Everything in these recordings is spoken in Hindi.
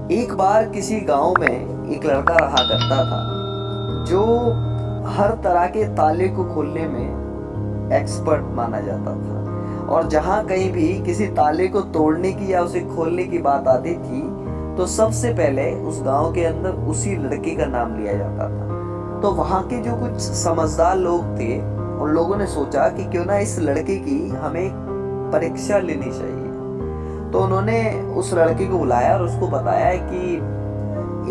एक बार किसी गांव में एक लड़का रहा करता था जो हर तरह के ताले को खोलने में एक्सपर्ट माना जाता था। और जहां कहीं भी किसी ताले को तोड़ने की या उसे खोलने की बात आती थी तो सबसे पहले उस गांव के अंदर उसी लड़के का नाम लिया जाता था। तो वहां के जो कुछ समझदार लोग थे उन लोगों ने सोचा कि क्यों ना इस लड़के की हमें परीक्षा लेनी चाहिए। तो उन्होंने उस लड़के को बुलाया और उसको बताया कि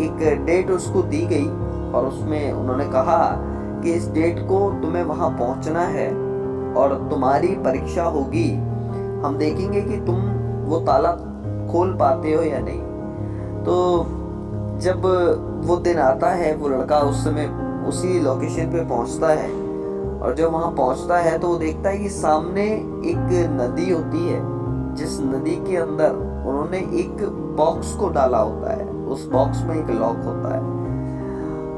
एक डेट उसको दी गई और उसमें उन्होंने कहा कि इस डेट को तुम्हें वहां पहुंचना है और तुम्हारी परीक्षा होगी। हम देखेंगे कि तुम वो ताला खोल पाते हो या नहीं। तो जब वो दिन आता है वो लड़का उस समय उसी लोकेशन पे पहुंचता है और जब वहां पहुंचता है तो वो देखता है कि सामने एक नदी होती है, जिस नदी के अंदर उन्होंने एक बॉक्स को डाला होता है। उस बॉक्स में एक लॉक होता है।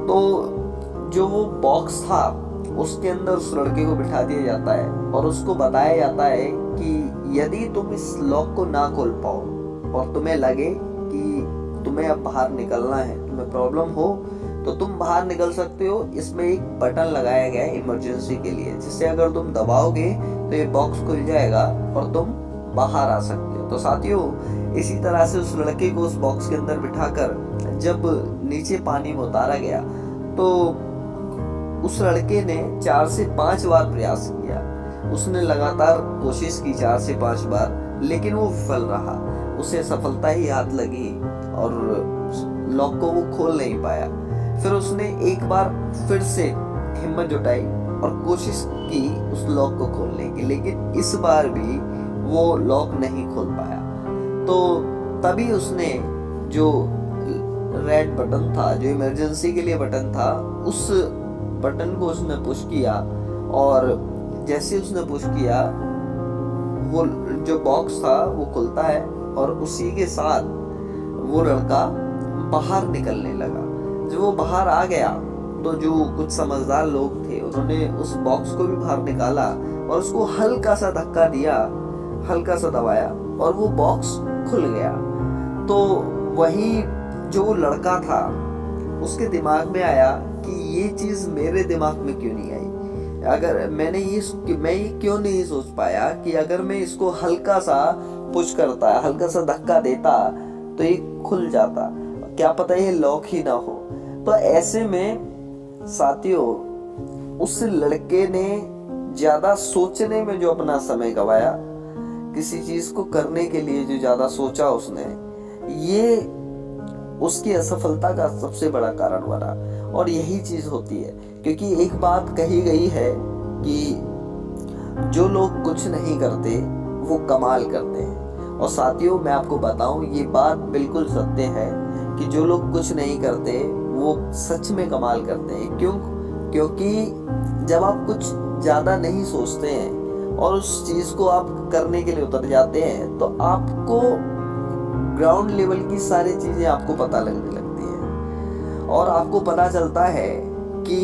तो जो वो बॉक्स था उसके अंदर उस लड़के को बिठा दिया जाता है और उसको बताया जाता है कि यदि तुम इस लॉक को ना खोल पाओ और तुम्हें लगे कि तुम्हें अब बाहर निकलना है, तुम्हें प्रॉब्लम हो, तो तुम बाहर निकल सकते हो। इसमें एक बटन लगाया गया है इमरजेंसी के लिए, जिससे अगर तुम दबाओगे तो ये बॉक्स खुल जाएगा और तुम बाहर आ सकते हो। तो साथियों, इसी तरह से उस लड़के को उस बॉक्स के अंदर बिठाकर जब नीचे पानी में उतारा गया तो उस लड़के ने 4 से 5 बार प्रयास किया। उसने लगातार कोशिश की 4 से 5 बार, लेकिन वो विफल रहा। उसे सफलता ही हाथ लगी और लॉक को वो खोल नहीं पाया। फिर उसने एक बार फिर से हिम्मत जुटाई और कोशिश की उस लॉक को खोलने की, लेकिन इस बार भी वो लॉक नहीं खोल पाया। तो तभी उसने जो रेड बटन था, जो इमरजेंसी के लिए बटन था, उस बटन को उसने पुश किया और जैसे उसने पुश किया वो जो बॉक्स था वो खुलता है और उसी के साथ वो लड़का बाहर निकलने लगा। जब वो बाहर आ गया तो जो कुछ समझदार लोग थे उन्होंने उस बॉक्स को भी बाहर निकाला और उसको हल्का सा धक्का दिया, हल्का सा दबाया और वो बॉक्स खुल गया। तो वही जो लड़का था उसके दिमाग में आया कि ये चीज मेरे दिमाग में क्यों नहीं आई। अगर मैं ये क्यों नहीं सोच पाया कि अगर मैं इसको हल्का सा पुश करता, हल्का सा धक्का देता तो ये खुल जाता, क्या पता ये लॉक ही ना हो। तो ऐसे में साथियों, उस लड़के ने ज्यादा सोचने में जो अपना समय गवाया, किसी चीज को करने के लिए जो ज्यादा सोचा उसने, ये उसकी असफलता का सबसे बड़ा कारण बना। और यही चीज होती है, क्योंकि एक बात कही गई है कि जो लोग कुछ नहीं करते वो कमाल करते हैं। और साथियों, मैं आपको बताऊं, ये बात बिल्कुल सत्य है कि जो लोग कुछ नहीं करते वो सच में कमाल करते हैं। क्यों? क्योंकि जब आप कुछ ज्यादा नहीं सोचते हैं और उस चीज को आप करने के लिए उतर जाते हैं तो आपको ग्राउंड लेवल की सारी चीजें आपको पता लगने लगती हैं और आपको पता चलता है कि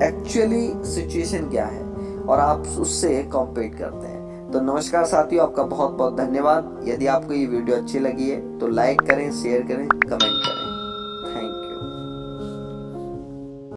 एक्चुअली सिचुएशन क्या है और आप उससे कॉम्पीट करते हैं। तो नमस्कार साथियों, आपका बहुत बहुत धन्यवाद। यदि आपको ये वीडियो अच्छी लगी है तो लाइक करें, शेयर करें, कमेंट करें।